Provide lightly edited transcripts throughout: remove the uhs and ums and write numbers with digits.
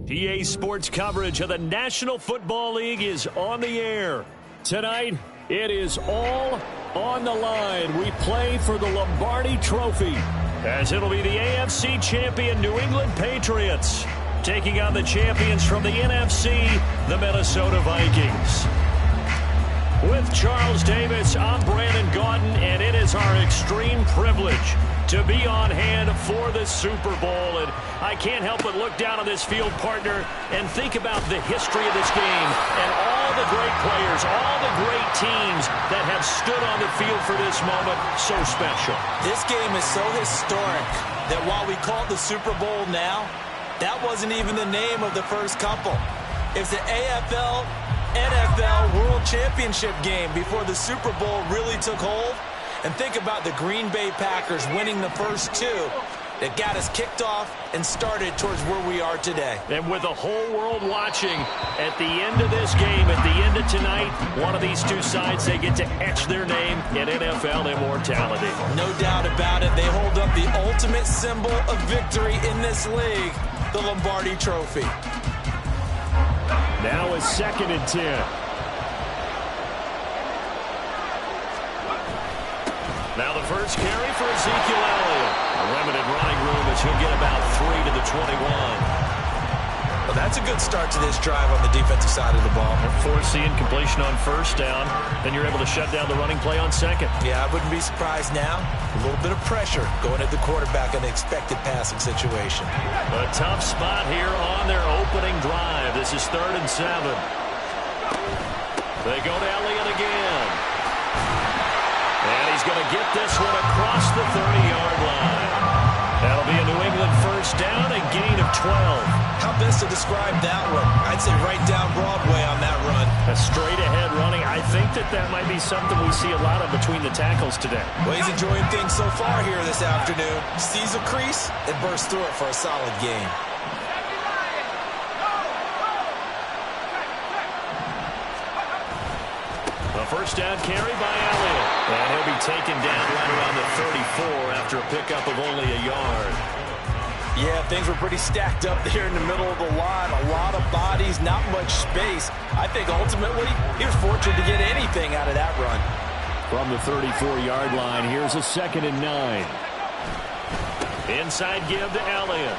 PA Sports coverage of the National Football League is on the air. Tonight, it is all on the line. We play for the Lombardi Trophy, as it'll be the AFC champion New England Patriots taking on the champions from the NFC, the Minnesota Vikings. With Charles Davis, I'm Brandon Gaudin, and it is our extreme privilege to be on hand for the Super Bowl. And I can't help but look down on this field, partner, and think about the history of this game and all the great players, all the great teams that have stood on the field for this moment. So special. This game is so historic that while we call it the Super Bowl now, that wasn't even the name of the first couple. It's the AFL NFL World Championship game before the Super Bowl really took hold. And think about the Green Bay Packers winning the first two that got us kicked off and started towards where we are today. And with the whole world watching, at the end of this game, at the end of tonight, one of these two sides, they get to etch their name in NFL immortality. No doubt about it. They hold up the ultimate symbol of victory in this league, the Lombardi Trophy. Now is 2nd and 10. Now the first carry for Ezekiel Elliott. A limited running room as he'll get about 3 to the 21. Well, that's a good start to this drive on the defensive side of the ball. Forcing completion on first down. Then you're able to shut down the running play on second. Yeah, I wouldn't be surprised now. A little bit of pressure going at the quarterback in an expected passing situation. A tough spot here on their opening drive. This is 3rd and 7. They go to Elliott again. And he's going to get this one across the 30-yard line. That'll be a New England first down, a gain of 12. How best to describe that one? I'd say right down Broadway on that run. A straight-ahead running. I think that might be something we see a lot of between the tackles today. Well, he's enjoying things so far here this afternoon. Sees a crease and bursts through it for a solid gain. A first down carry by Elliott. And he'll be taken down right around the 34 after a pickup of only a yard. Yeah, things were pretty stacked up there in the middle of the line. A lot of bodies, not much space. I think ultimately he was fortunate to get anything out of that run. From the 34-yard line, here's a 2nd and 9. Inside give to Elliott.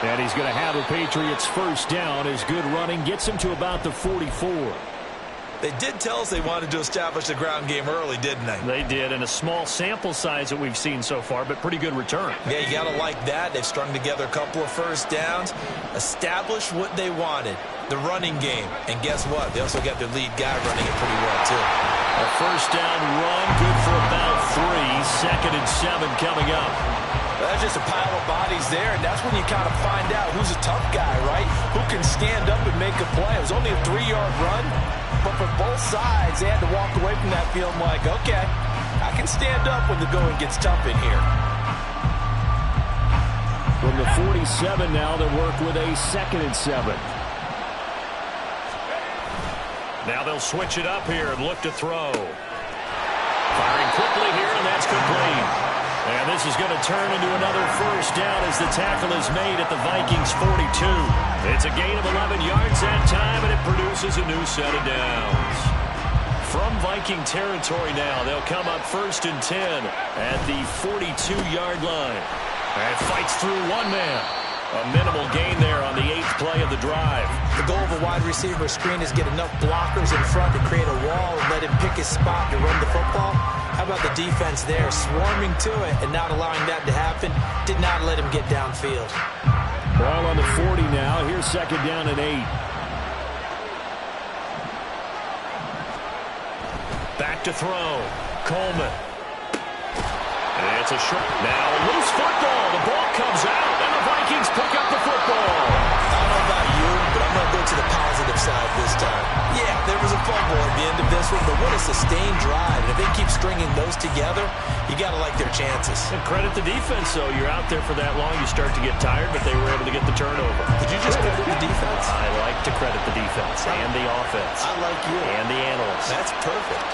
And he's going to have a Patriots first down as good running gets him to about the 44. They did tell us they wanted to establish the ground game early, didn't they? They did, and a small sample size that we've seen so far, but pretty good return. Yeah, you got to like that. They've strung together a couple of first downs, established what they wanted, the running game. And guess what? They also got their lead guy running it pretty well, too. A first down run, good for about 3. 2nd and 7 coming up. That's just a pile of bodies there, and that's when you kind of find out who's a tough guy, right? Who can stand up and make a play. It was only a 3-yard run. But for both sides, they had to walk away from that feeling like, okay, I can stand up when the going gets tough in here. From the 47 now, they work with a 2nd and 7. Now they'll switch it up here and look to throw. Firing quickly here, and that's complete. And this is going to turn into another first down as the tackle is made at the Vikings 42. It's a gain of 11 yards that time, and it produces a new set of downs. From Viking territory now, they'll come up 1st and 10 at the 42-yard line. And fights through one man. A minimal gain there on the 8th play of the drive. The goal of a wide receiver screen is get enough blockers in front to create a wall and let him pick his spot to run the football. How about the defense there, swarming to it and not allowing that to happen? Did not let him get downfield. Ball on the 40 now. Here's 2nd down and 8. Back to throw. Coleman. It's a short. Now a loose football. The ball comes out, and the Vikings pick up the football. I don't know about you, but I'm going to go to the positive side this time. Yeah, there was a fumble at the end of this one, but what a sustained drive. And if they keep stringing those together, you got to like their chances. And credit the defense, though. You're out there for that long, you start to get tired, but they were able to get the turnover. Did you just credit the defense? I like to credit the defense and the offense. I like you. And the analysts. That's perfect.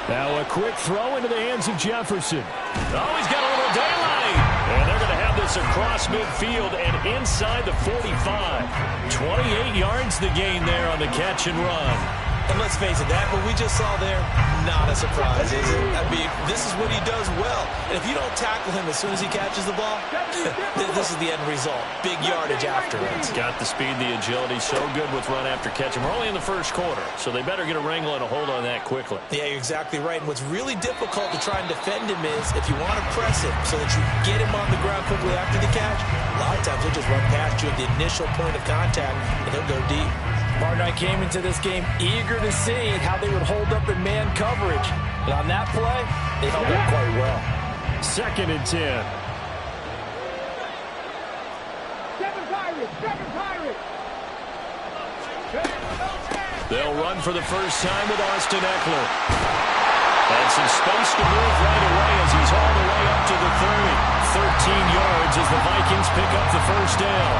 Now a quick throw into the hands of Jefferson. Oh, he's got a little daylight. And they're going to have this across midfield and inside the 45. 28 yards the gain there on the catch and run. And let's face it, that what we just saw there, not a surprise, is it? I mean, this is what he does well. And if you don't tackle him as soon as he catches the ball, this is the end result. Big yardage after it. Got the speed, the agility, so good with run after catch. And we're only in the first quarter, so they better get a wrangle and a hold on that quickly. Yeah, you're exactly right. And what's really difficult to try and defend him is if you want to press him so that you get him on the ground quickly after the catch, a lot of times he'll just run past you at the initial point of contact, and he'll go deep. Martin, I came into this game eager to see how they would hold up in man coverage. And on that play, they held up quite well. 2nd and 10. They'll run for the first time with Austin Eckler. And some space to move right away as he's all the way up to the 30. 13 yards as the Vikings pick up the first down.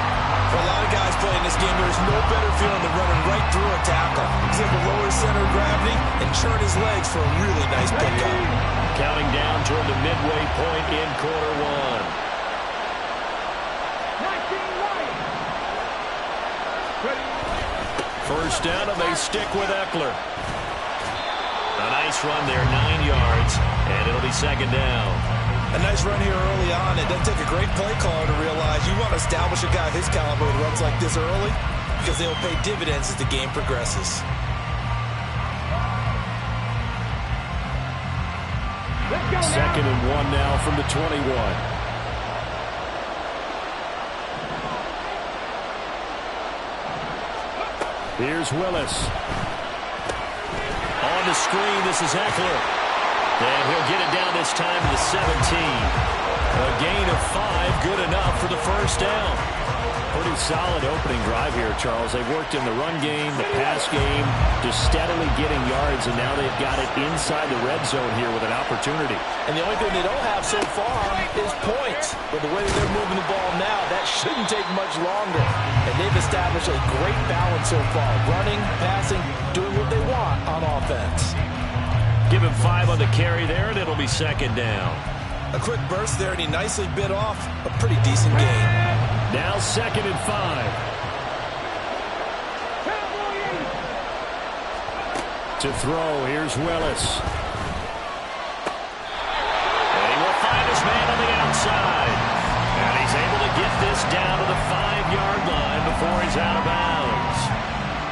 For a lot of guys playing this game, there's no better feeling than running right through a tackle. He's able to lower his center of gravity and churn his legs for a really nice pickup. Counting down toward the midway point in quarter one. First down, and they stick with Eckler. A nice run there, 9 yards, and it'll be 2nd down. A nice run here early on. It doesn't take a great play caller to realize you want to establish a guy of his caliber who runs like this early because they'll pay dividends as the game progresses. Second and 1 now from the 21. Here's Willis. On the screen, this is Eckler. And he'll get it down this time to the 17. A gain of 5, good enough for the first down. Pretty solid opening drive here, Charles. They've worked in the run game, the pass game, just steadily getting yards, and now they've got it inside the red zone here with an opportunity. And the only thing they don't have so far is points. But the way they're moving the ball now, that shouldn't take much longer. And they've established a great balance so far. Running, passing, doing what they want on offense. Give him 5 on the carry there, and it'll be 2nd down. A quick burst there, and he nicely bit off a pretty decent gain. Now 2nd and 5. To throw, here's Willis. And he will find his man on the outside. And he's able to get this down to the 5-yard line before he's out of bounds.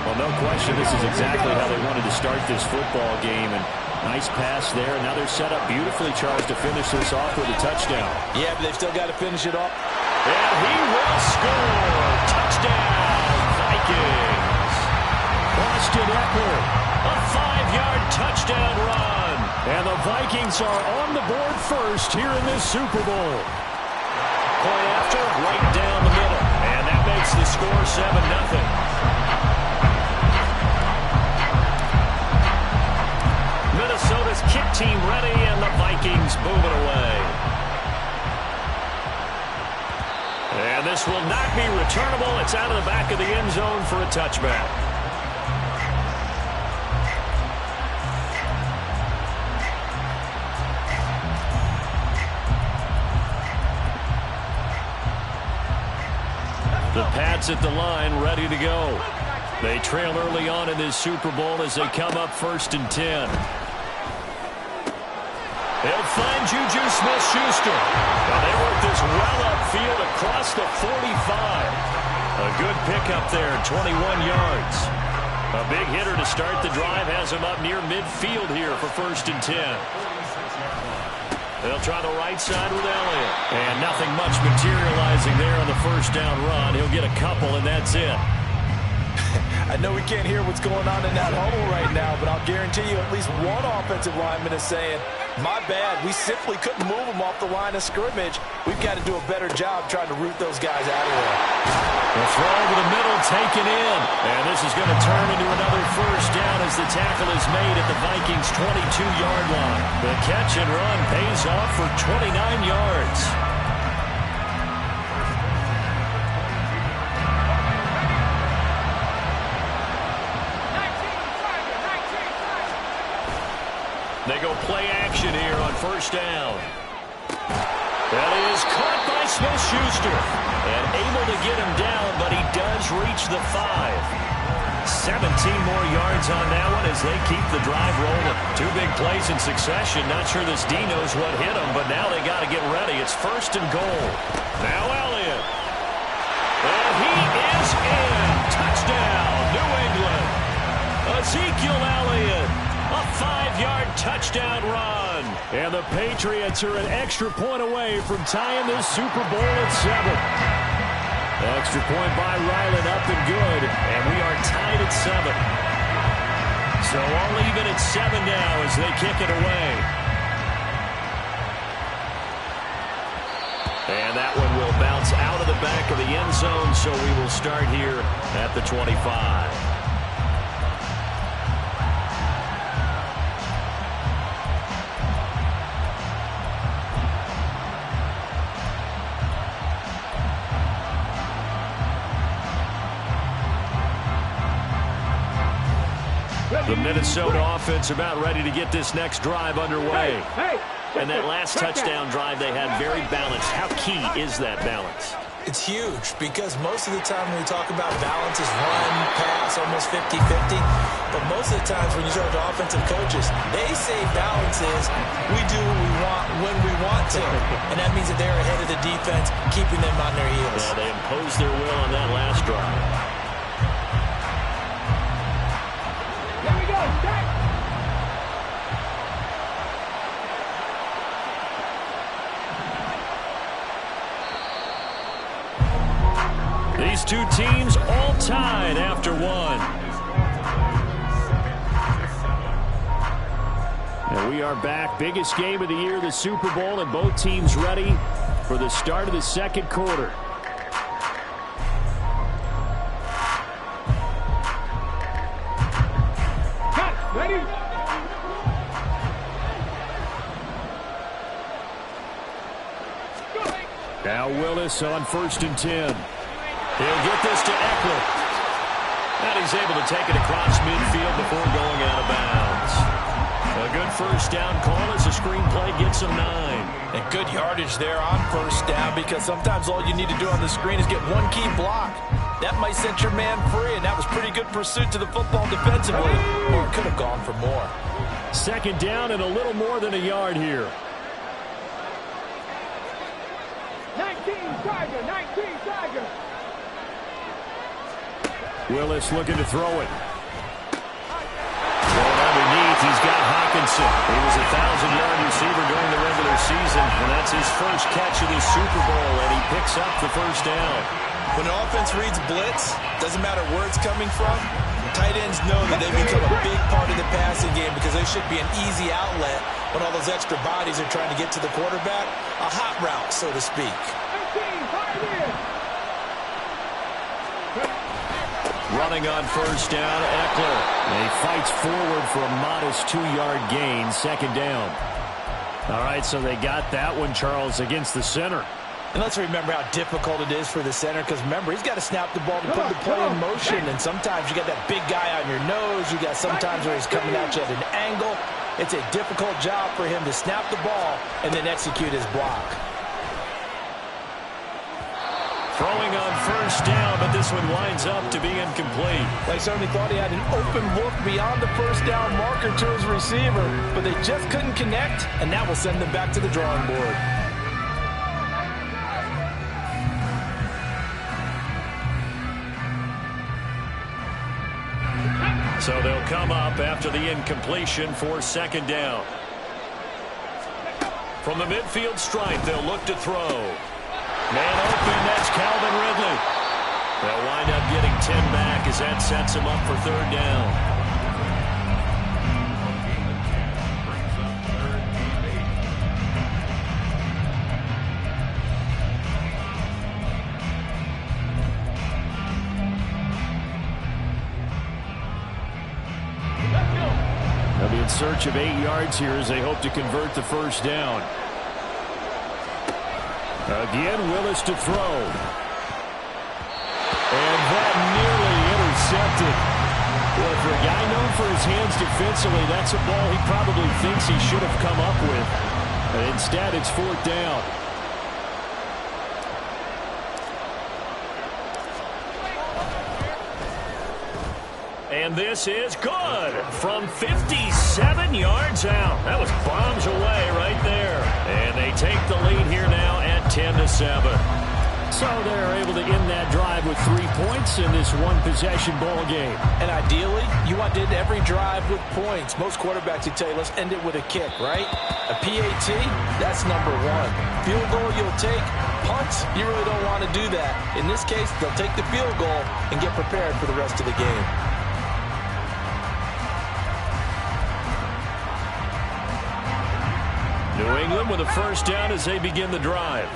Well, no question, this is exactly how they wanted to start this football game. And nice pass there. And now they're set up beautifully, Charles, to finish this off with a touchdown. Yeah, but they've still got to finish it off. And he will score. Touchdown, Vikings. Austin Eckler, a 5-yard touchdown run. And the Vikings are on the board first here in this Super Bowl. Point after, right down the middle. And that makes the score 7-0. Minnesota's kick team ready, and the Vikings moving away. And this will not be returnable. It's out of the back of the end zone for a touchback. The Pats at the line, ready to go. They trail early on in this Super Bowl as they come up 1st and 10. They'll find Juju Smith-Schuster. And they work this well upfield across the 45. A good pickup there, 21 yards. A big hitter to start the drive has him up near midfield here for 1st and 10. They'll try the right side with Elliott. And nothing much materializing there on the first down run. He'll get a couple, and that's it. I know we can't hear what's going on in that huddle right now, but I'll guarantee you at least one offensive lineman is saying, my bad, we simply couldn't move them off the line of scrimmage. We've got to do a better job trying to root those guys out of there. The throw over the middle taken in. And this is going to turn into another first down as the tackle is made at the Vikings' 22-yard line. The catch and run pays off for 29 yards. They go play action here on first down. That is caught by Smith-Schuster. And able to get him down, but he does reach the 5. 17 more yards on that one as they keep the drive rolling. 2 big plays in succession. Not sure this D knows what hit him, but now they got to get ready. It's first and goal. Now Elliott. And he is in. Touchdown, New England. Ezekiel Elliott. A 5-yard touchdown run. And the Patriots are an extra point away from tying this Super Bowl at 7. Extra point by Ryland up and good. And we are tied at 7. So all even at 7 now as they kick it away. And that one will bounce out of the back of the end zone. So we will start here at the 25. The Minnesota offense about ready to get this next drive underway. And that last touchdown drive they had very balanced. How key is that balance? It's huge because most of the time when we talk about balance is run, pass, almost 50-50. But most of the times when you talk to offensive coaches, they say balance is we do what we want when we want to. And that means that they're ahead of the defense, keeping them on their heels. Yeah, they imposed their will on that last drive. These two teams all tied after one. And we are back. Biggest game of the year, the Super Bowl, and both teams ready for the start of the second quarter. Ready? Now Willis on 1st and 10. He'll get this to Eckler. And he's able to take it across midfield before going out of bounds. A good first down call as the screenplay gets him 9. And good yardage there on first down because sometimes all you need to do on the screen is get one key block. That might set your man free, and that was pretty good pursuit to the football defensively. Or it could have gone for more. Second down and a little more than a yard here. 19 Tiger, 19 Tiger. Willis looking to throw it. Going underneath, he's got Hockenson. He was a 1,000-yard receiver during the regular season, and that's his first catch of this Super Bowl, and he picks up the first down. When an offense reads blitz, doesn't matter where it's coming from, tight ends know that they become a big part of the passing game because they should be an easy outlet when all those extra bodies are trying to get to the quarterback. A hot route, so to speak. Running on first down, Eckler. And he fights forward for a modest 2-yard gain, second down. All right, so they got that one, Charles, against the center. And let's remember how difficult it is for the center because, remember, he's got to snap the ball to put the play in motion. And sometimes you got that big guy on your nose. You got sometimes where he's coming at you at an angle. It's a difficult job for him to snap the ball and then execute his block. Throwing on first down, but this one winds up to be incomplete. They certainly thought he had an open look beyond the first down marker to his receiver, but they just couldn't connect, and that will send them back to the drawing board. So they'll come up after the incompletion for second down. From the midfield stripe, they'll look to throw. Man open, that's Calvin Ridley. They'll wind up getting 10 back as that sets them up for third down. They'll be in search of 8 yards here as they hope to convert the first down. Again, Willis to throw. And that nearly intercepted. Well, for a guy known for his hands defensively, that's a ball he probably thinks he should have come up with. And instead, it's fourth down. And this is good from 57 yards out. That was bombs away right there. And they take the lead here now at 10-7. So they're able to end that drive with 3 points in this one-possession ball game. And ideally, you want to end every drive with points. Most quarterbacks would tell you, let's end it with a kick, right? A PAT, that's number one. Field goal you'll take. Punts, you really don't want to do that. In this case, they'll take the field goal and get prepared for the rest of the game. New England with a first down as they begin the drive.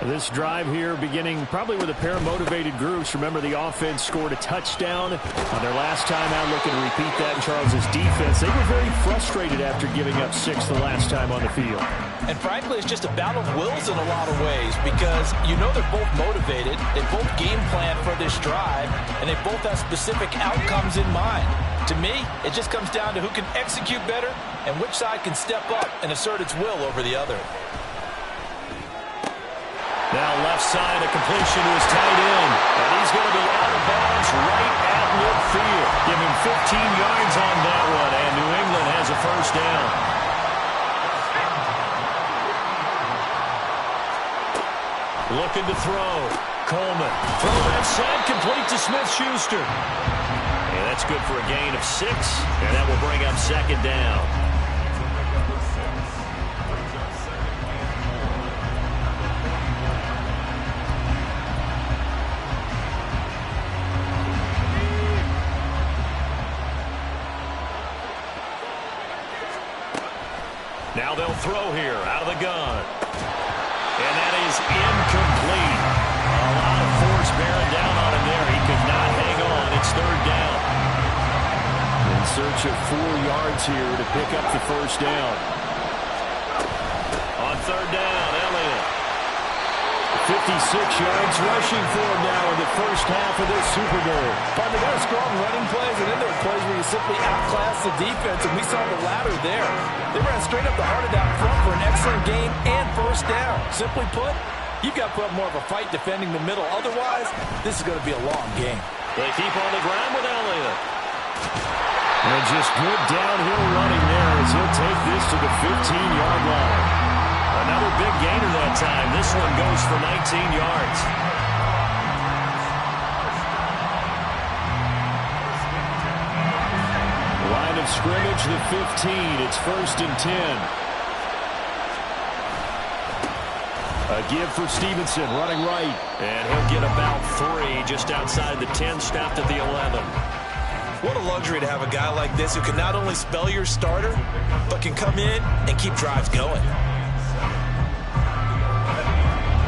This drive here beginning probably with a pair of motivated groups. Remember, the offense scored a touchdown on their last time out, looking to repeat that in Charles' defense. They were very frustrated after giving up 6 the last time on the field. And frankly, it's just a battle of wills in a lot of ways because you know they're both motivated, they both game plan for this drive, and they both have specific outcomes in mind. To me, it just comes down to who can execute better and which side can step up and assert its will over the other. Now left side, a completion to his tight end. And he's going to be out of bounds right at midfield. Give him 15 yards on that one, and New England has a first down. Looking to throw. Coleman. Throw left side, complete to Smith-Schuster. And that's good for a gain of 6, and that will bring up second down. Now they'll throw here out of the gun. And that is incomplete. A lot of force bearing down on him there. He could not hang on. It's third down. In search of 4 yards here to pick up the first down. On third down, Elliott. 56 yards rushing for him now in the first half of this Super Bowl. But they got strong running plays, and then there are plays where you simply outclass the defense, and we saw the latter there. They ran straight up the heart of that front for an excellent gain and first down. Simply put, you've got to put up more of a fight defending the middle. Otherwise, this is going to be a long game. They keep on the ground with Elliott. And just good downhill running there as he'll take this to the 15-yard line. Another big gainer that time. This one goes for 19 yards. Line of scrimmage, the 15. It's 1st and 10. A give for Stevenson, running right. And he'll get about 3 just outside the 10, stopped at the 11. What a luxury to have a guy like this who can not only spell your starter, but can come in and keep drives going.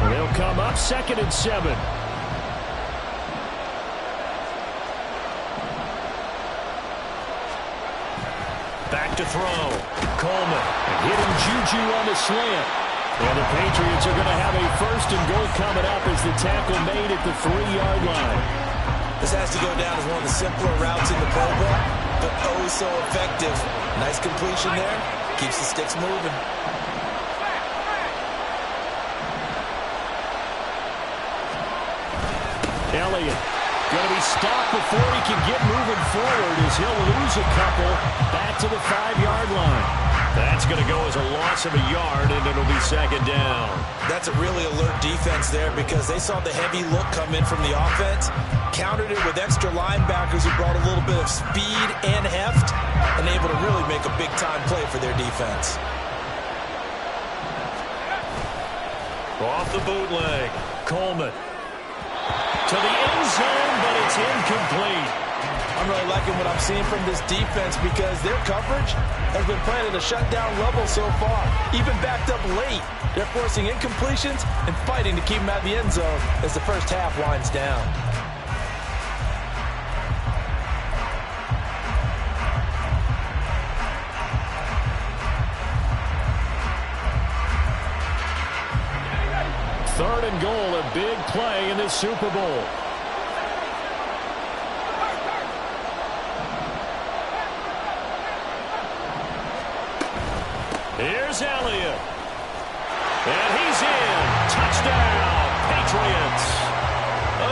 They'll come up 2nd and 7. Back to throw. Coleman hitting Juju on the slant. And the Patriots are going to have a 1st and goal coming up as the tackle made at the 3-yard line. This has to go down as one of the simpler routes in the program, but oh so effective. Nice completion there. Keeps the sticks moving. Elliott going to be stopped before he can get moving forward as he'll lose a couple back to the 5-yard line. That's going to go as a loss of a yard, and it'll be 2nd down. That's a really alert defense there because they saw the heavy look come in from the offense, countered it with extra linebackers who brought a little bit of speed and heft, and able to really make a big-time play for their defense. Off the bootleg, Coleman. To to the end zone, but it's incomplete. I'm really liking what I'm seeing from this defense because their coverage has been playing at a shutdown level so far. Even backed up late, they're forcing incompletions and fighting to keep them out of the end zone as the first half winds down. Third and goal, a big play in this Super Bowl. Here's Elliott. And he's in. Touchdown, Patriots.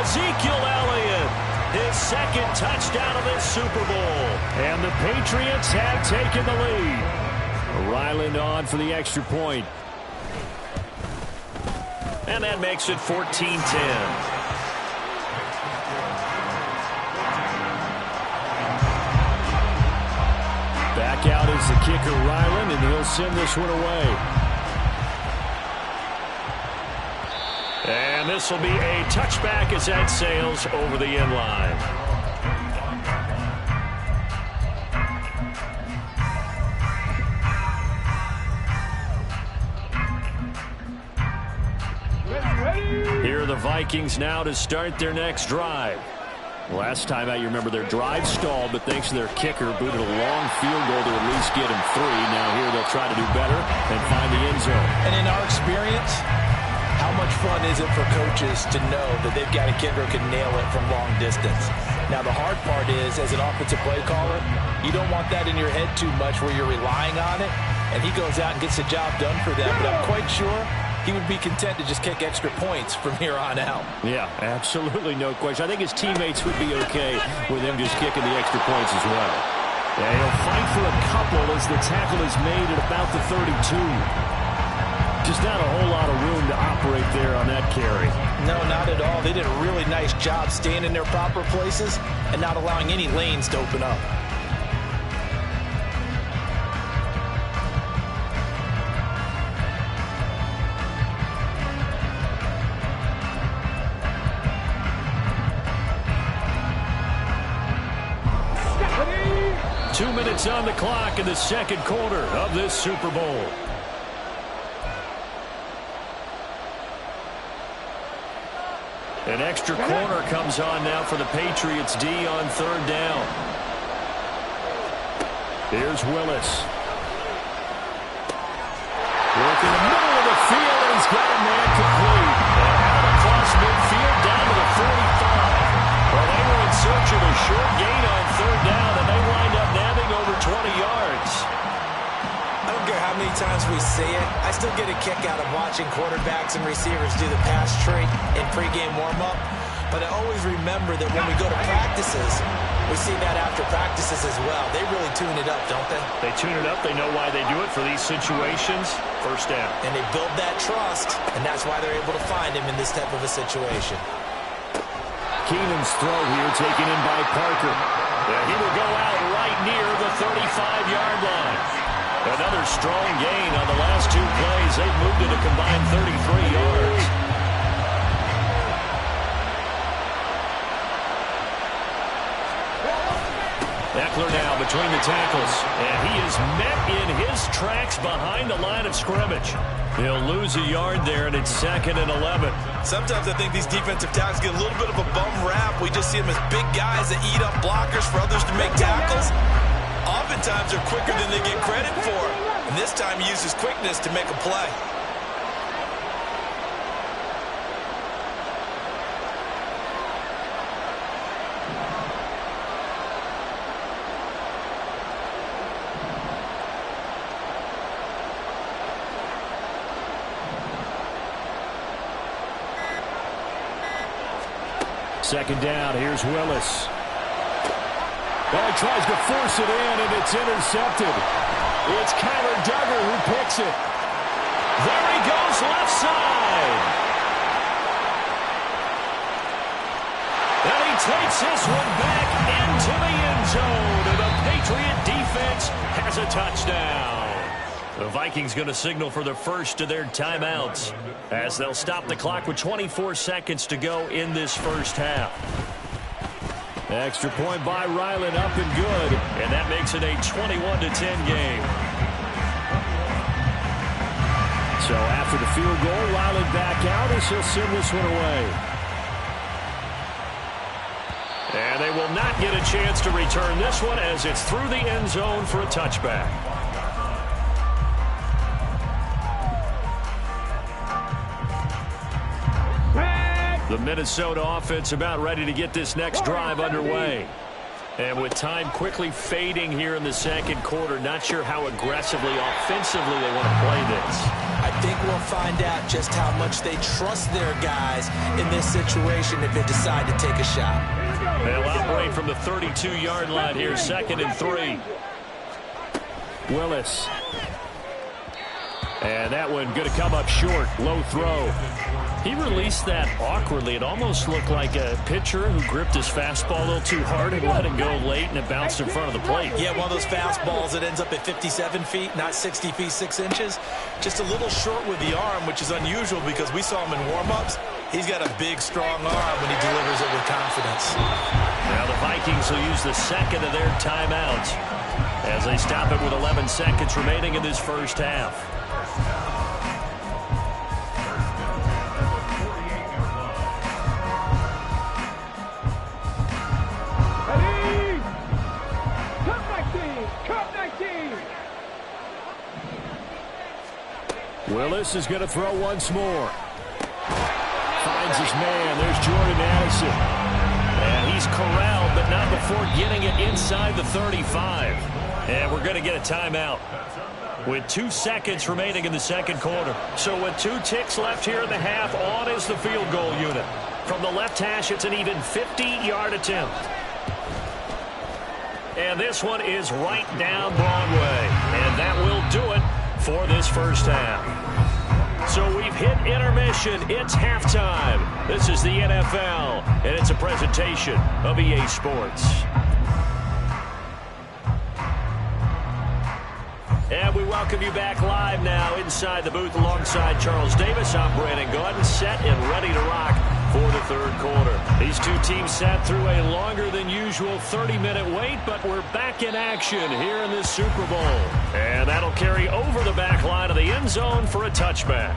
Ezekiel Elliott, his second touchdown of this Super Bowl. And the Patriots have taken the lead. Ryland on for the extra point. And that makes it 14-10. Back out is the kicker, Ryland, and he'll send this one away. And this will be a touchback as that sails over the end line. Here are the Vikings now to start their next drive. Last time out, you remember their drive stalled, but thanks to their kicker, booted a long field goal to at least get him 3. Now here they'll try to do better and find the end zone. And in our experience, how much fun is it for coaches to know that they've got a kicker who can nail it from long distance? Now, the hard part is, as an offensive play caller, you don't want that in your head too much where you're relying on it, and he goes out and gets the job done for them. But I'm quite sure he would be content to just kick extra points from here on out. Yeah, absolutely no question. I think his teammates would be okay with him just kicking the extra points as well. Yeah, he'll fight for a couple as the tackle is made at about the 32. Just not a whole lot of room to operate there on that carry. No, not at all. They did a really nice job staying in their proper places and not allowing any lanes to open up. Minutes on the clock in the second quarter of this Super Bowl. An extra corner comes on now for the Patriots D on third down. Here's Willis. Working in the middle of the field, and he's got a man complete. And out across midfield down to the 45. Well, they were in search of a short gain on third down, and they wind up nabbing over 20 yards. I don't care how many times we see it. I still get a kick out of watching quarterbacks and receivers do the pass tree in pregame warm-up. But I always remember that when we go to practices, we see that after practices as well. They really tune it up, don't they? They tune it up. They know why they do it for these situations. First down. And they build that trust, and that's why they're able to find him in this type of a situation. Keenan's throw here taken in by Parker. And he will go out right near the 35-yard line. Another strong gain on the last two plays. They've moved it a combined 33 yards. Eckler now between the tackles. And he is met in his tracks behind the line of scrimmage. He'll lose a yard there, and it's 2nd and 11. Sometimes I think these defensive tackles get a little bit of a bum rap. We just see them as big guys that eat up blockers for others to make tackles. Oftentimes they're quicker than they get credit for. And this time he uses quickness to make a play. Second down, here's Willis. Well, he tries to force it in, and it's intercepted. It's Kyler Duggar who picks it. There he goes, left side. And he takes this one back into the end zone, and the Patriot defense has a touchdown. The Vikings going to signal for the first of their timeouts as they'll stop the clock with 24 seconds to go in this first half. Extra point by Ryland, up and good, and that makes it a 21-10 game. So after the field goal, Ryland back out as he'll send this one away. And they will not get a chance to return this one as it's through the end zone for a touchback. The Minnesota offense about ready to get this next drive underway. And with time quickly fading here in the second quarter, not sure how aggressively, offensively they want to play this. I think we'll find out just how much they trust their guys in this situation if they decide to take a shot. They'll operate from the 32-yard line here, 2nd and 3. Willis. And that one going to come up short, low throw. He released that awkwardly. It almost looked like a pitcher who gripped his fastball a little too hard and let it go late, and it bounced in front of the plate. Yeah, one of those fastballs that ends up at 57 feet, not 60 feet, 6 inches. Just a little short with the arm, which is unusual because we saw him in warm-ups. He's got a big, strong arm when he delivers it with confidence. Now the Vikings will use the second of their timeouts as they stop it with 11 seconds remaining in this first half. Willis is going to throw once more. Finds his man. There's Jordan Addison. And he's corralled, but not before getting it inside the 35. And we're going to get a timeout with 2 seconds remaining in the second quarter. So with 2 ticks left here in the half, on is the field goal unit. From the left hash, it's an even 50-yard attempt. And this one is right down Broadway. And that will do it for this first half. So we've hit intermission. It's halftime. This is the NFL, and it's a presentation of EA Sports. And we welcome you back live now inside the booth alongside Charles Davis. I'm Brandon Gaudin, set and ready to rock for the third quarter. These two teams sat through a longer than usual 30-minute wait, but we're back in action here in this Super Bowl. And that'll carry over the back line of the end zone for a touchback.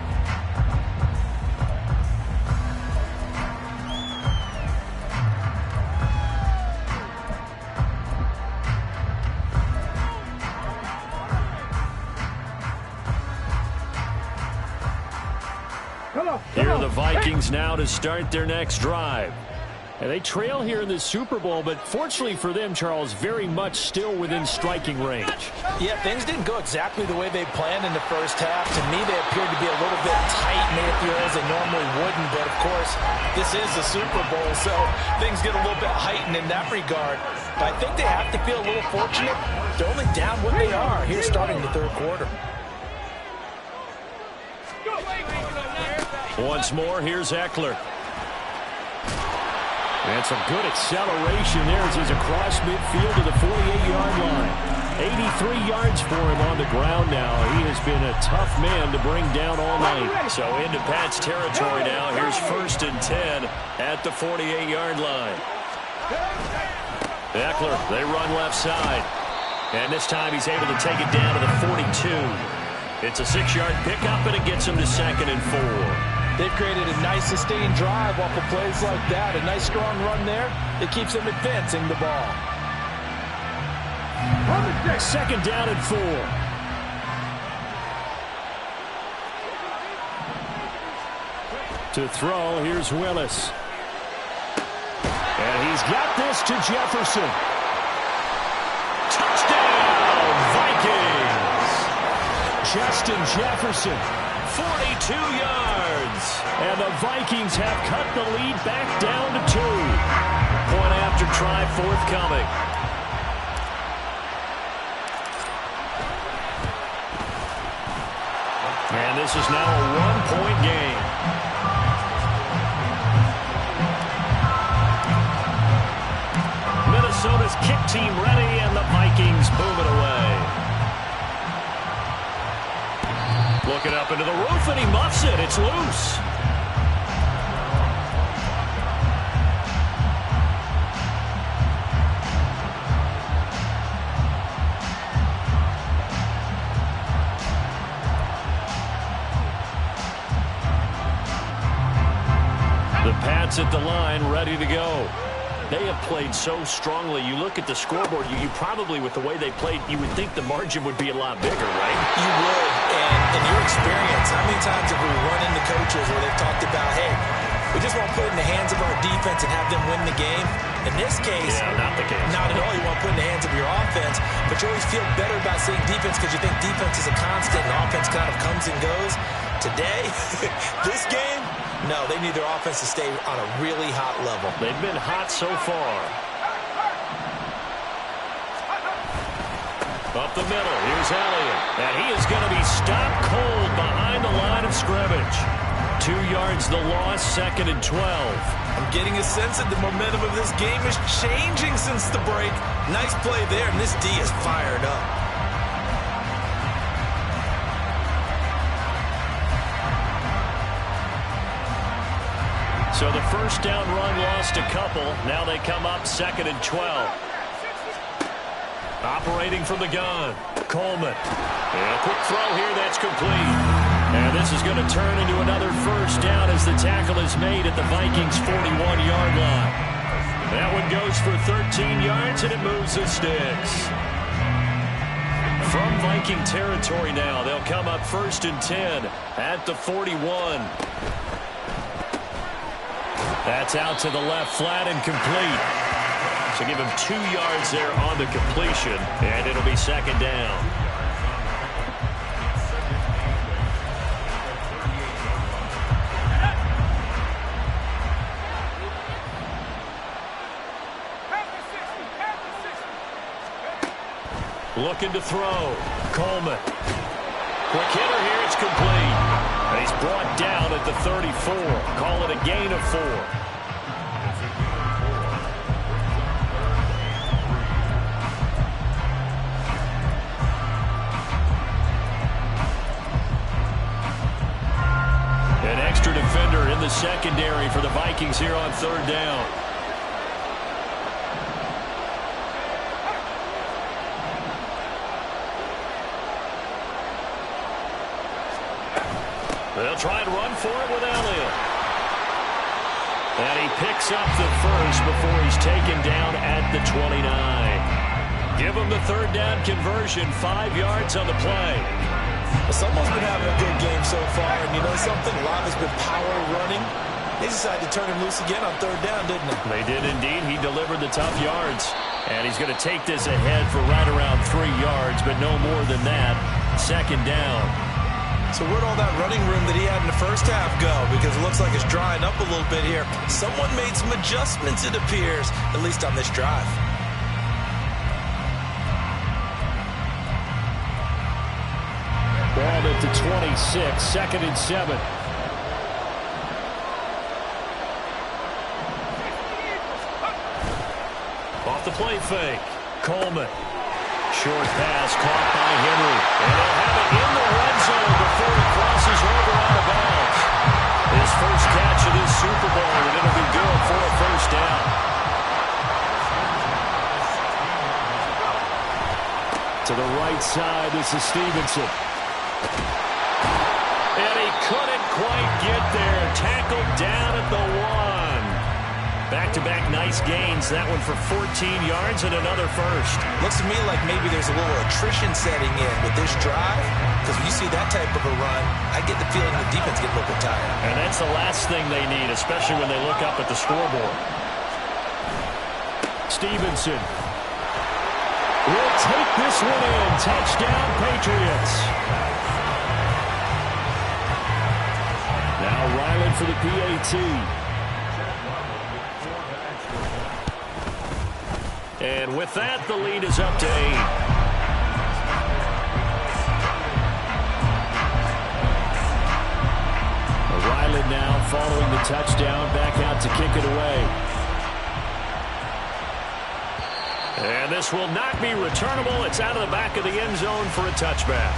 Here are the Vikings now to start their next drive. And they trail here in the Super Bowl, but fortunately for them, Charles, very much still within striking range. Yeah, things didn't go exactly the way they planned in the first half. To me, they appeared to be a little bit tight, Mayfield, as they normally wouldn't. But, of course, this is the Super Bowl, so things get a little bit heightened in that regard. But I think they have to feel a little fortunate. They're only down what they are here starting the third quarter. Once more, here's Eckler. And some good acceleration there as he's across midfield to the 48-yard line. 83 yards for him on the ground now. He has been a tough man to bring down all night. So into Pat's territory now. Here's 1st and 10 at the 48-yard line. Eckler, they run left side. And this time he's able to take it down to the 42. It's a 6-yard pickup, and it gets him to 2nd and 4. They've created a nice sustained drive off of plays like that. A nice strong run there. It keeps them advancing the ball. 2nd down and 4. To throw, here's Willis. And he's got this to Jefferson. Touchdown, Vikings! Justin Jefferson, 42 yards. And the Vikings have cut the lead back down to 2. Point after try forthcoming. And this is now a 1-point game. Minnesota's kick team ready, and the Vikings move it away. Looking up into the roof, and he muffs it. It's loose. The Pats at the line, ready to go. They have played so strongly. You look at the scoreboard, you probably, with the way they played, you would think the margin would be a lot bigger, right? You would, and in your experience, how many times have we run into coaches where they've talked about, hey, we just want to put it in the hands of our defense and have them win the game? In this case, not the case. Not at all. You want to put it in the hands of your offense, but you always feel better about saying defense because you think defense is a constant and offense kind of comes and goes. Today, this game, no, they need their offense to stay on a really hot level. They've been hot so far. Up the middle, here's Elliott. And he is going to be stopped cold behind the line of scrimmage. 2 yards the loss, 2nd and 12. I'm getting a sense that the momentum of this game is changing since the break. Nice play there, and this D is fired up. So the first down run lost a couple. Now they come up 2nd and 12. Operating from the gun, Coleman. And a quick throw here that's complete. And this is going to turn into another first down as the tackle is made at the Vikings' 41-yard line. That one goes for 13 yards, and it moves the sticks. From Viking territory now, they'll come up 1st and 10 at the 41. That's out to the left, flat and complete. So give him 2 yards there on the completion, and it'll be 2nd down. Looking to throw. Coleman. Quick hitter here, it's complete. And he's brought down at the 34. Call it a gain of 4. An extra defender in the secondary for the Vikings here on 3rd down. They'll try and run for it with Elliott. And he picks up the first before he's taken down at the 29. Give him the 3rd down conversion, 5 yards on the play. Someone's been having a good game so far, and you know something? A lot has been power running. They decided to turn him loose again on 3rd down, didn't they? They did indeed. He delivered the tough yards. And he's going to take this ahead for right around 3 yards, but no more than that. 2nd down. So where'd all that running room that he had in the first half go? Because it looks like it's drying up a little bit here. Someone made some adjustments, it appears, at least on this drive. Ball at the 26, 2nd and 7. Off the play fake. Coleman. Short pass caught by Henry. And they'll have it in the red zone before he crosses over out of bounds. His first catch of this Super Bowl, and it'll be good for a first down. To the right side, this is Stevenson. And he couldn't quite get there. Tackled down at the 1. Back-to-back nice gains. That one for 14 yards and another first. Looks to me like maybe there's a little attrition setting in with this drive. Because when you see that type of a run, I get the feeling the defense get a little bit tired. And that's the last thing they need, especially when they look up at the scoreboard. Stevenson will take this one in. Touchdown, Patriots. Now Ryland for the PAT. And with that, the lead is up to 8. Ryland now following the touchdown, back out to kick it away. And this will not be returnable. It's out of the back of the end zone for a touchback.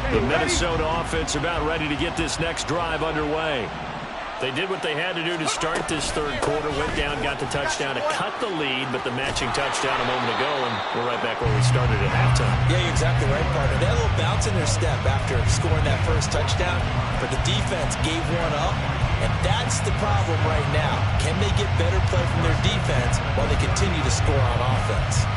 The Minnesota offense about ready to get this next drive underway. They did what they had to do to start this third quarter, went down, got the touchdown to cut the lead, but the matching touchdown a moment ago, and we're right back where we started at halftime. Yeah, you're exactly right, partner. They had a little bounce in their step after scoring that first touchdown, but the defense gave one up, and that's the problem right now. Can they get better play from their defense while they continue to score on offense?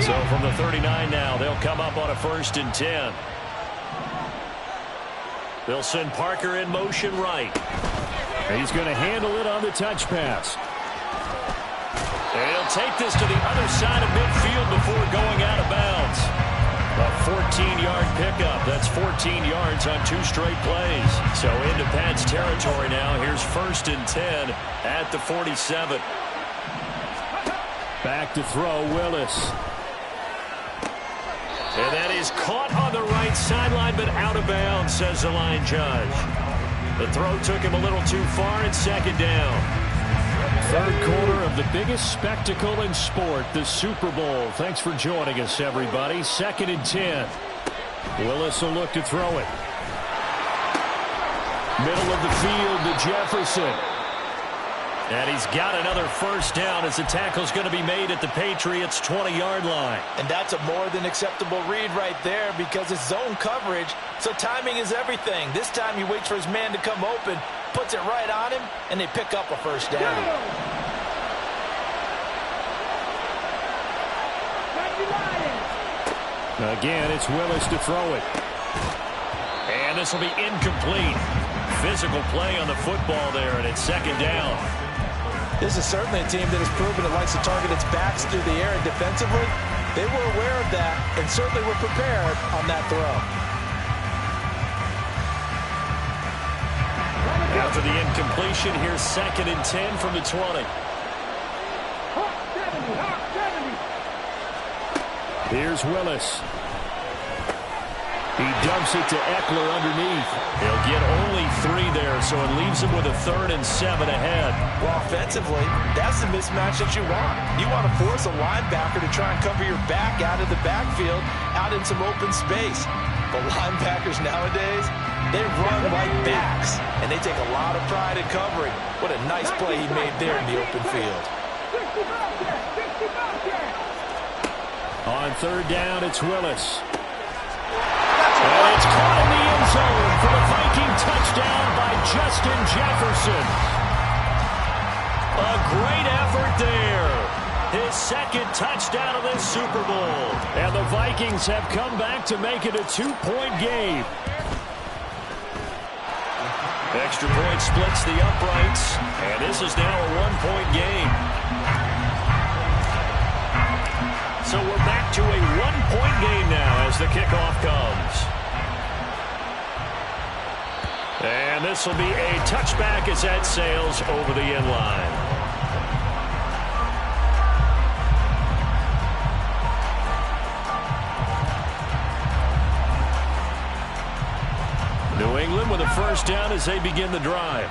So from the 39 now, they'll come up on a 1st and 10. They'll send Parker in motion right. He's going to handle it on the touch pass. And he'll take this to the other side of midfield before going out of bounds. A 14-yard pickup. That's 14 yards on 2 straight plays. So into Pat's territory now. Here's 1st and 10 at the 47. Back to throw, Willis. And that is caught on the right sideline, but out of bounds, says the line judge. The throw took him a little too far, and 2nd down. Third quarter of the biggest spectacle in sport, the Super Bowl. Thanks for joining us, everybody. 2nd and 10. Willis will look to throw it. Middle of the field to Jefferson. And he's got another 1st down as the tackle's going to be made at the Patriots' 20-yard line. And that's a more than acceptable read right there because it's zone coverage, so timing is everything. This time he waits for his man to come open, puts it right on him, and they pick up a 1st down. Again, it's Willis to throw it. And this will be incomplete. Physical play on the football there, and it's 2nd down. This is certainly a team that has proven it likes to target its backs through the air, and defensively, they were aware of that and certainly were prepared on that throw. After the incompletion, here's 2nd and 10 from the 20. Here's Willis. He dumps it to Eckler underneath. He'll get only 3 there, so it leaves him with a 3rd and 7 ahead. Well, offensively, that's the mismatch that you want. You want to force a linebacker to try and cover your back out of the backfield, out in some open space. But linebackers nowadays, they run like backs, and they take a lot of pride in covering. What a nice play he made there in the open field. On 3rd down, it's Willis. And it's caught in the end zone for the Viking touchdown by Justin Jefferson. A great effort there. His 2nd touchdown of this Super Bowl. And the Vikings have come back to make it a 2-point game. Extra point splits the uprights, and this is now a 1-point game. So we're back to a 1-point game now as the kickoff comes. And this will be a touchback as that sails over the end line. New England with a 1st down as they begin the drive.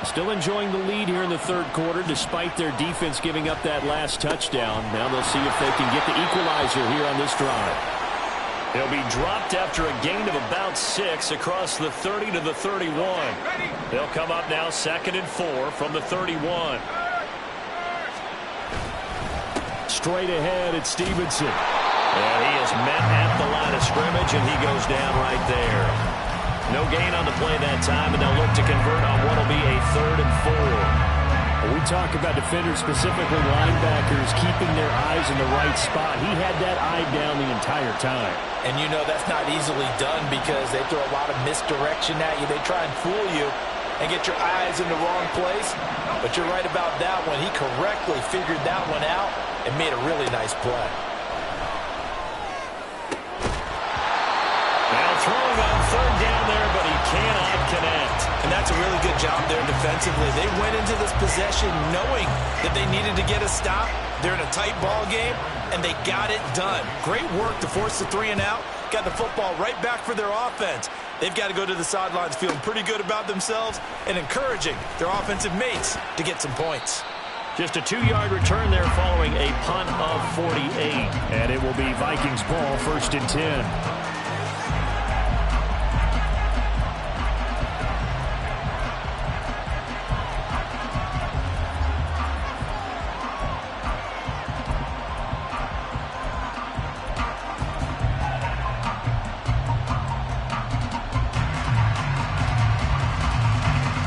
Still enjoying the lead here in the third quarter despite their defense giving up that last touchdown. Now they'll see if they can get the equalizer here on this drive. He'll be dropped after a gain of about 6 across the 30 to the 31. They'll come up now 2nd and 4 from the 31. Straight ahead, it's Stevenson. And he is met at the line of scrimmage, and he goes down right there. No gain on the play that time, and they'll look to convert on what will be a 3rd and 4. We talk about defenders, specifically linebackers, keeping their eyes in the right spot. He had that eye down the entire time. And you know that's not easily done because they throw a lot of misdirection at you. They try and fool you and get your eyes in the wrong place. But you're right about that one. He correctly figured that one out and made a really nice play. Now throwing on 3rd down there, but he cannot connect. And that's a really good job there defensively. They went into this possession knowing that they needed to get a stop. They're in a tight ball game, and they got it done. Great work to force the 3 and out. Got the football right back for their offense. They've got to go to the sidelines feeling pretty good about themselves and encouraging their offensive mates to get some points. Just a 2-yard return there following a punt of 48. And it will be Vikings ball, 1st and 10.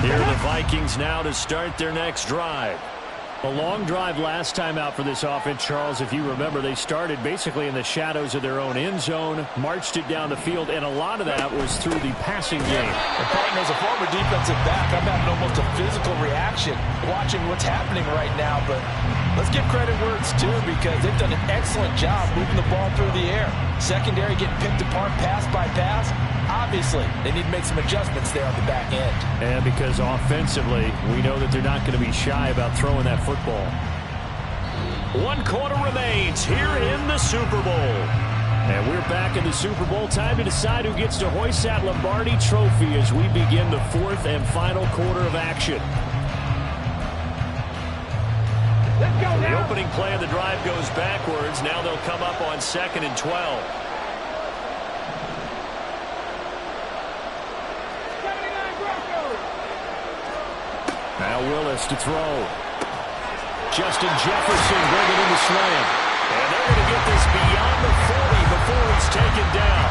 Here are the Vikings now to start their next drive. A long drive last time out for this offense, Charles. If you remember, they started basically in the shadows of their own end zone, marched it down the field, and a lot of that was through the passing game. And partner, as a former defensive back, I'm having almost a physical reaction watching what's happening right now. But let's give credit where it's due, because they've done an excellent job moving the ball through the air. Secondary getting picked apart pass by pass. Obviously, they need to make some adjustments there on the back end. And because offensively, we know that they're not going to be shy about throwing that football. 1 quarter remains here in the Super Bowl. And we're back in the Super Bowl. Time to decide who gets to hoist that Lombardi trophy as we begin the 4th and final quarter of action. Let's go The now. opening play of the drive goes backwards. Now they'll come up on 2nd and 12. 79 Broncos. Now Willis to throw. Justin Jefferson bringing in the slam. And they're going to get this beyond the 40 before he's taken down.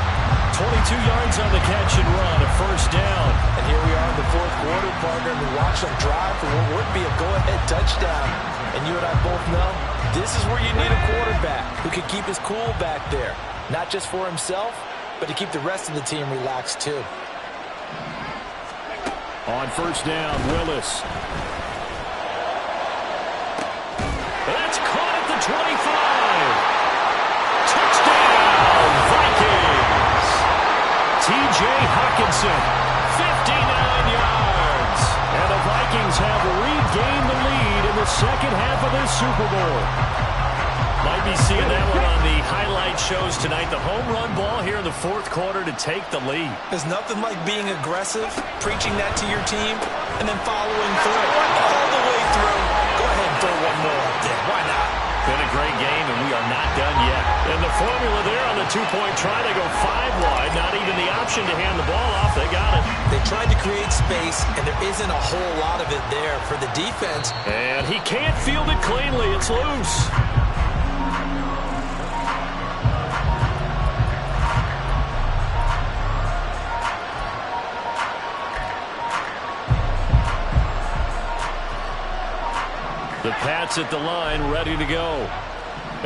22 yards on the catch and run, a 1st down. And here we are in the 4th quarter, partner, and we watch them drive for what would be a go-ahead touchdown. And you and I both know this is where you need a quarterback who can keep his cool back there. Not just for himself, but to keep the rest of the team relaxed too. On 1st down, Willis. That's caught at the 25. Touchdown, Vikings. T.J. Hockenson, 59 yards. And the Vikings have regained the lead in the 2nd half of this Super Bowl. Might be seeing that one on the highlight shows tonight. The home run ball here in the 4th quarter to take the lead. There's nothing like being aggressive, preaching that to your team, and then following through all the way through. Go ahead and throw one more up there. Why not? Been a great game, and we are not done yet. And the formula there on the 2-point try, they go 5 wide. Not even the option to hand the ball off. They got it. They tried to create space, and there isn't a whole lot of it there for the defense. And he can't field it cleanly. It's loose. The Pats at the line, ready to go.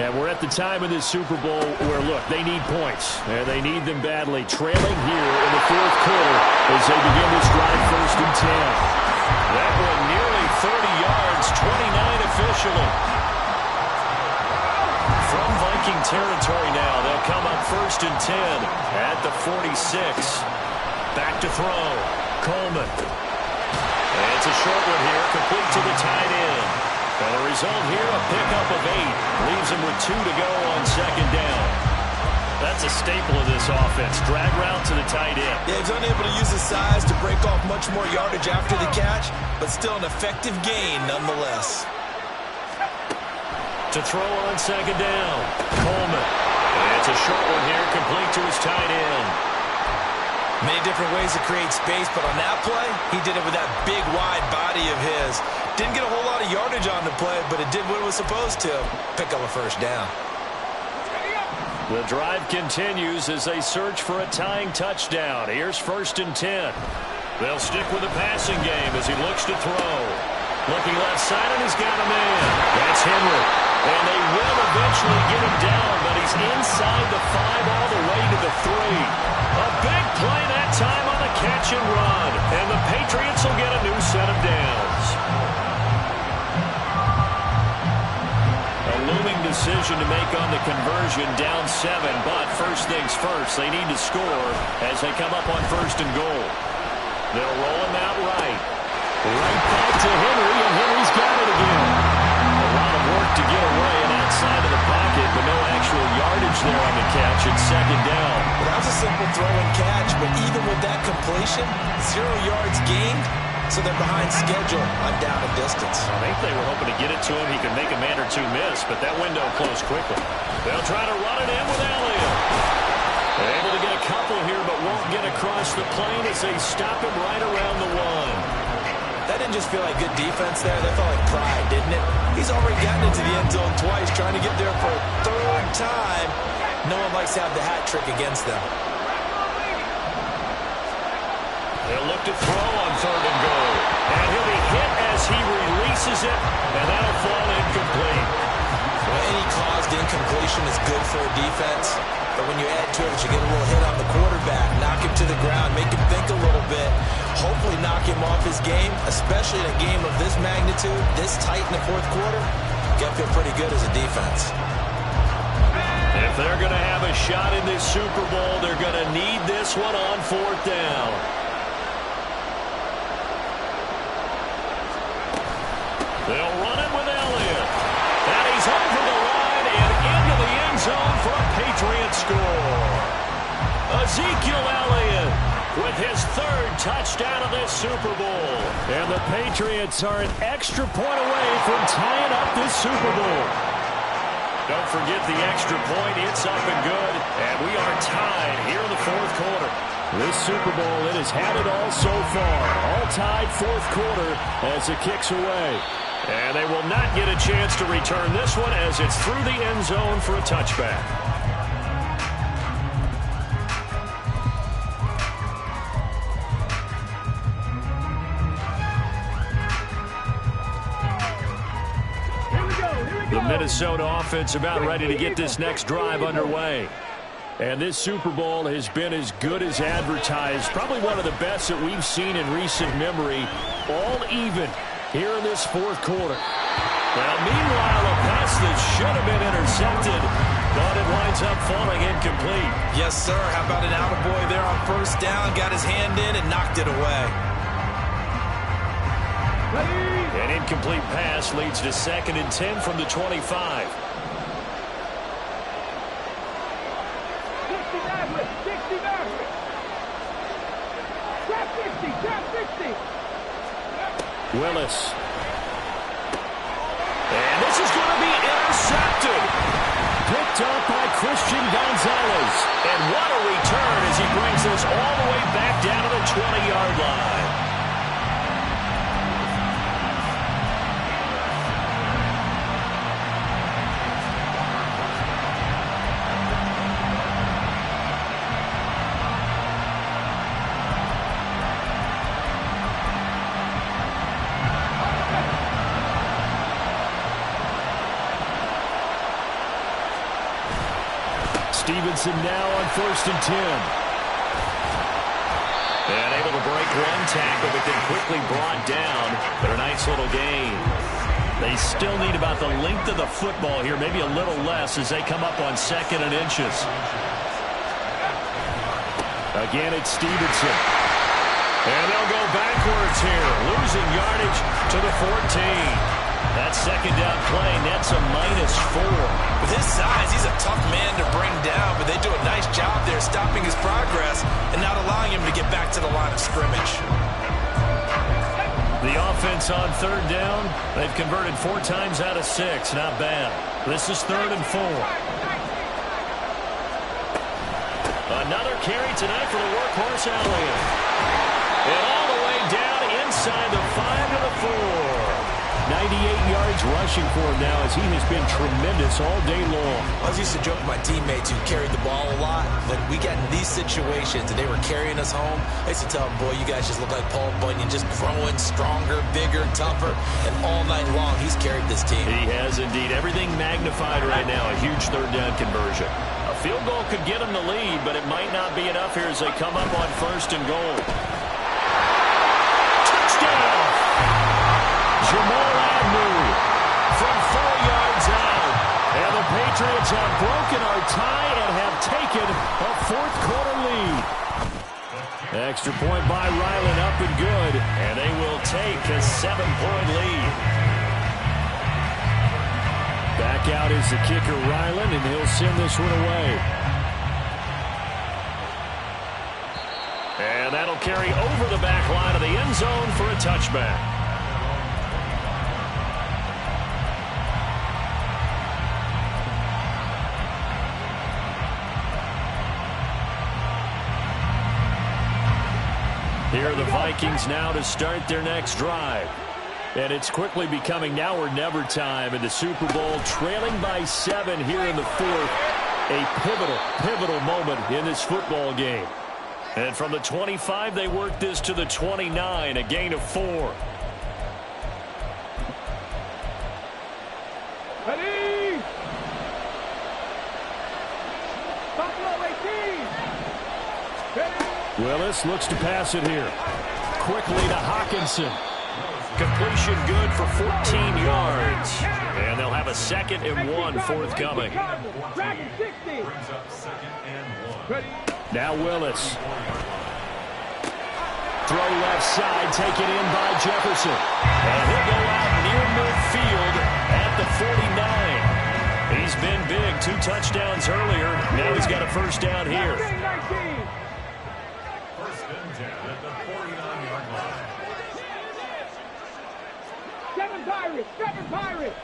And we're at the time of this Super Bowl where, look, they need points. And they need them badly. Trailing here in the 4th quarter as they begin this drive, 1st and 10. That one nearly 30 yards, 29 officially. From Viking territory now, they'll come up 1st and 10 at the 46. Back to throw. Coleman. And it's a short one here, complete to the tight end. And the result here, a pickup of 8. Leaves him with 2 to go on 2nd down. That's a staple of this offense. Drag route to the tight end. Yeah, he's unable to use his size to break off much more yardage after the catch, but still an effective gain nonetheless. To throw on 2nd down, Coleman. And it's a short one here, complete to his tight end. Many different ways to create space, but on that play, he did it with that big, wide body of his. Didn't get a whole lot of yardage on the play, but it did what it was supposed to. Pick up a 1st down. The drive continues as they search for a tying touchdown. Here's 1st and 10. They'll stick with the passing game as he looks to throw. Looking left side, and he's got a man. That's Henry. And they will eventually get him down, but he's inside the 5 all the way to the 3. A big play that time on the catch and run. And the Patriots will get a new set of downs. A looming decision to make on the conversion, down 7. But first things first, they need to score as they come up on 1st and goal. They'll roll him out right. Right back to Henry, and Henry's got it again. A lot of work to get away and outside of the pocket, but no actual yardage there on the catch. It's 2nd down. Well, that was a simple throw and catch, but even with that completion, 0 yards gained, so they're behind schedule on down and distance. I think they were hoping to get it to him. He could make a man or two miss, but that window closed quickly. They'll try to run it in with Elliott. Able to get a couple here, but won't get across the plane as they stop him right around the one. That didn't just feel like good defense there. That felt like pride, didn't it? He's already gotten into the end zone twice, trying to get there for a third time. No one likes to have the hat trick against them. They'll look to throw on 3rd and goal. And he'll be hit as he releases it, and that'll fall incomplete. Well, any caused incompletion is good for a defense. But when you add to it, you get a little hit on the quarterback, knock him to the ground, make him think a little bit, hopefully knock him off his game, especially in a game of this magnitude, this tight in the 4th quarter. Got to feel pretty good as a defense. If they're going to have a shot in this Super Bowl, they're going to need this one on 4th down. They'll run it with Elliott. And he's over the line and into the end zone for a Patriot score. Ezekiel Elliott with his 3rd touchdown of this Super Bowl. And the Patriots are an extra point away from tying up this Super Bowl. Don't forget the extra point. It's up and good. And we are tied here in the 4th quarter. This Super Bowl, it has had it all so far. All tied 4th quarter as it kicks away. And they will not get a chance to return this one as it's through the end zone for a touchback. The Minnesota offense about ready to get this next drive underway. And this Super Bowl has been as good as advertised. Probably one of the best that we've seen in recent memory. All even here in this 4th quarter. Well, meanwhile, a pass that should have been intercepted, but it winds up falling incomplete. Yes, sir. How about an attaboy there on 1st down? Got his hand in and knocked it away. An incomplete pass leads to 2nd and 10 from the 25. 60 Maverick. Trap 60, trap 60. Willis. And this is going to be intercepted. Picked up by Christian Gonzalez. And what a return as he brings this all the way back down to the 20-yard line. Stevenson now on 1st and 10. And able to break one tackle, but then quickly brought down. But a nice little gain. They still need about the length of the football here, maybe a little less as they come up on 2nd and inches. Again, it's Stevenson. And they'll go backwards here, losing yardage to the 14. That 2nd down play nets a -4. With his size, he's a tough man to bring down, but they do a nice job there stopping his progress and not allowing him to get back to the line of scrimmage. The offense on 3rd down, they've converted 4 times out of 6. Not bad. This is 3rd and 4. Another carry tonight for the workhorse Elliott. And all the way down inside the 5 to the 4. 98 yards rushing for him now as he has been tremendous all day long. I was used to joke with my teammates who carried the ball a lot. When we got in these situations and they were carrying us home, I used to tell them, boy, you guys just look like Paul Bunyan, just growing stronger, bigger, tougher. And all night long, he's carried this team. He has indeed. Everything magnified right now. A huge 3rd down conversion. A field goal could get him the lead, but it might not be enough here as they come up on 1st and goal. Touchdown! Jamal Agnew from 4 yards out. And the Patriots have broken our tie and have taken a 4th quarter lead. Extra point by Ryland up and good. And they will take a 7-point lead. Back out is the kicker Ryland, and he'll send this one away. And that'll carry over the back line of the end zone for a touchback. Here are the Vikings now to start their next drive. And it's quickly becoming now or never time in the Super Bowl, trailing by 7 here in the fourth. A pivotal moment in this football game. And from the 25, they work this to the 29, a gain of 4. Ready? Buffalo 18. Ready? Willis looks to pass it here. Quickly to Hockenson. Completion good for 14 yards. And they'll have a 2nd and 1 forthcoming. Now Willis. Throw left side, taken in by Jefferson. And he'll go out near midfield at the 49. He's been big, 2 touchdowns earlier. Now he's got a first down here. First and 10 at the 49-yard line. 7 Pirates.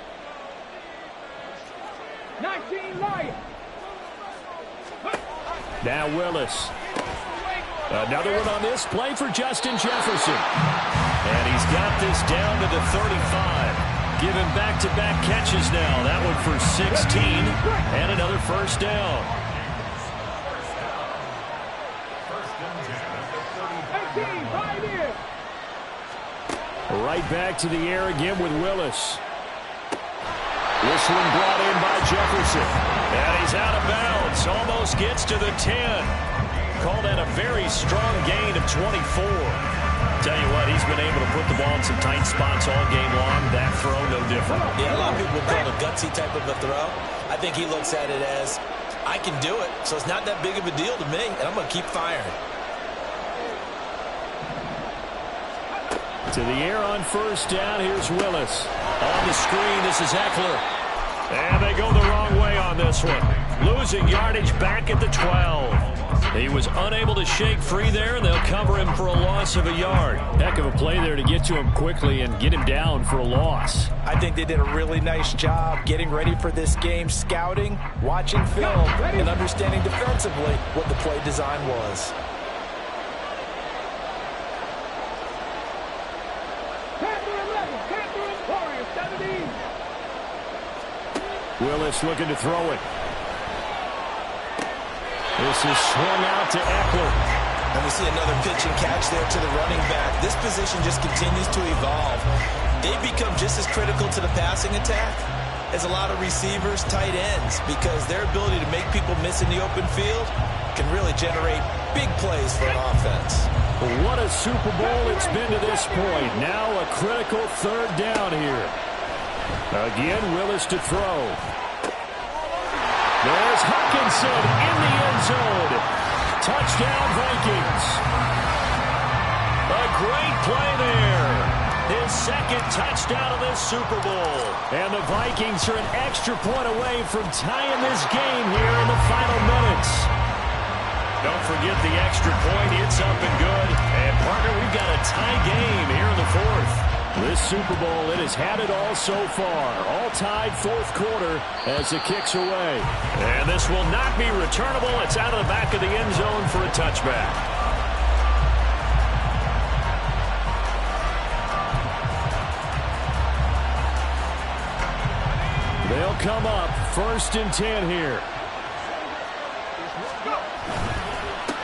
19 Lions. Now Willis. Another one on this play for Justin Jefferson. And he's got this down to the 35. Giving back-to-back catches now. That one for 16 and another first down. 18, 5 years. Right back to the air again with Willis. This one brought in by Jefferson. And he's out of bounds. Almost gets to the 10. Call that a very strong gain of 24. Tell you what, he's been able to put the ball in some tight spots all game long. That throw, no different. Yeah, a lot of people call it a gutsy type of a throw. I think he looks at it as, I can do it, so it's not that big of a deal to me, and I'm going to keep firing. To the air on first down. Here's Willis. On the screen, this is Eckler. And they go the wrong way on this one. Losing yardage back at the 12. He was unable to shake free there, and they'll cover him for a loss of a yard. Heck of a play there to get to him quickly and get him down for a loss. I think they did a really nice job getting ready for this game, scouting, watching film, and understanding defensively what the play design was. Willis looking to throw it. This is swung out to Eckler. And we see another pitch and catch there to the running back. This position just continues to evolve. They've become just as critical to the passing attack as a lot of receivers, tight ends, because their ability to make people miss in the open field can really generate big plays for an offense. What a Super Bowl it's been to this point. Now a critical third down here. Again, Willis to throw. There's Hockenson in the end zone. Touchdown, Vikings. A great play there. His 2nd touchdown of this Super Bowl. And the Vikings are an extra point away from tying this game here in the final minutes. Don't forget the extra point. It's up and good. And, partner, we've got a tie game here in the 4th. This Super Bowl, it has had it all so far. All tied 4th quarter as it kicks away. And this will not be returnable. It's out of the back of the end zone for a touchback. They'll come up 1st and 10 here.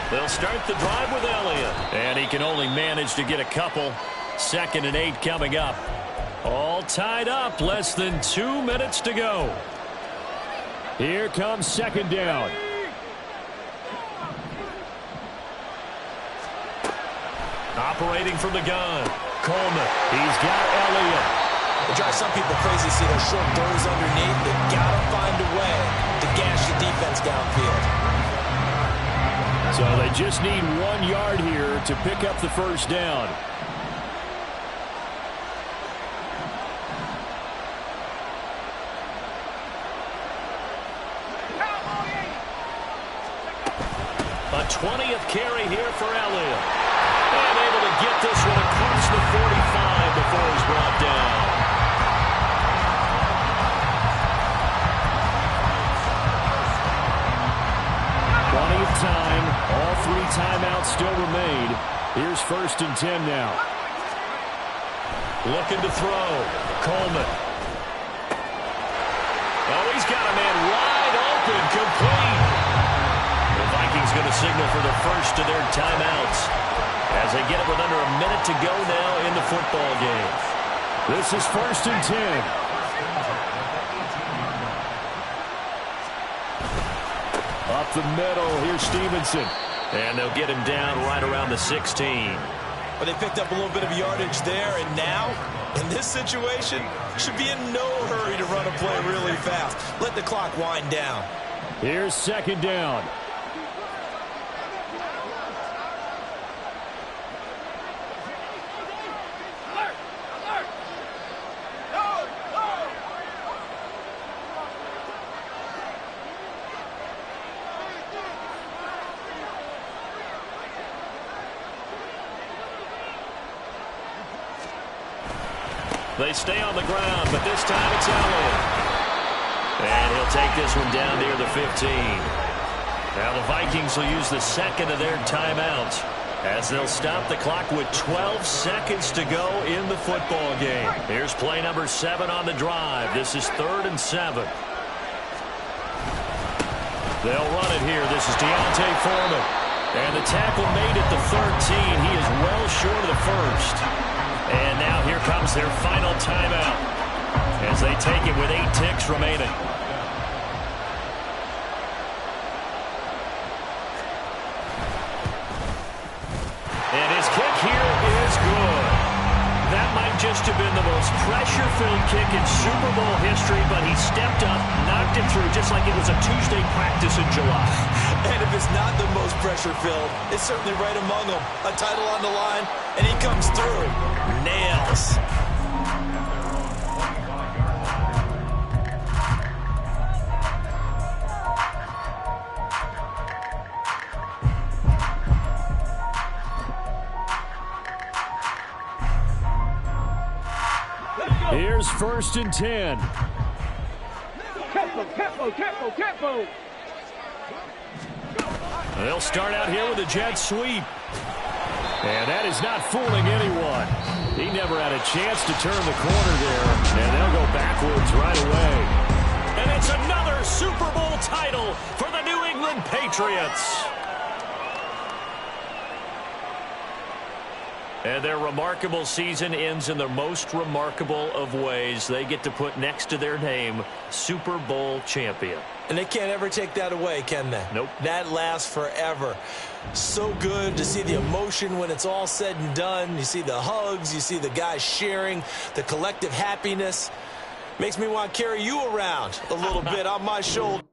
They'll start the drive with Elliott. And he can only manage to get a couple. 2nd and 8 coming up. All tied up. Less than 2 minutes to go. Here comes 2nd down. Operating from the gun. Coleman. He's got Elliott. It drives some people crazy to see those short throws underneath. They've got to find a way to gash the defense downfield. So they just need 1 yard here to pick up the first down. A 20th carry here for Elliott. And able to get this one across the 40. first and 10 now. Looking to throw. Coleman. Oh, he's got a man wide open. Complete. The Vikings going to signal for the first of their timeouts as they get it with under a minute to go now in the football game. This is first and 10. Up the middle, here's Stevenson. And they'll get him down right around the 16. But they picked up a little bit of yardage there, and now, in this situation, should be in no hurry to run a play really fast. Let the clock wind down. Here's second down. They stay on the ground, but this time it's Allen. And he'll take this one down near the 15. Now the Vikings will use the second of their timeouts as they'll stop the clock with 12 seconds to go in the football game. Here's play number 7 on the drive. This is 3rd and 7. They'll run it here. This is D'Onta Foreman. And the tackle made at the 13. He is well short of the first. And now here comes their final timeout as they take it with 8 ticks remaining. And his kick here is good. That might just have been the most pressure-filled kick in Super Bowl history, but he stepped up, knocked it through just like it was a Tuesday practice in July. And if it's not the most pressure-filled, it's certainly right among them. A title on the line, and he comes through. Nails. Here's first and 10. Tempo. They'll start out here with a jet sweep. And that is not fooling anyone. He never had a chance to turn the corner there. And they'll go backwards right away. And it's another Super Bowl title for the New England Patriots. And their remarkable season ends in the most remarkable of ways. They get to put next to their name, Super Bowl champion. And they can't ever take that away, can they? Nope. That lasts forever. So good to see the emotion when it's all said and done. You see the hugs. You see the guys sharing, the collective happiness. Makes me want to carry you around a little bit on my shoulder.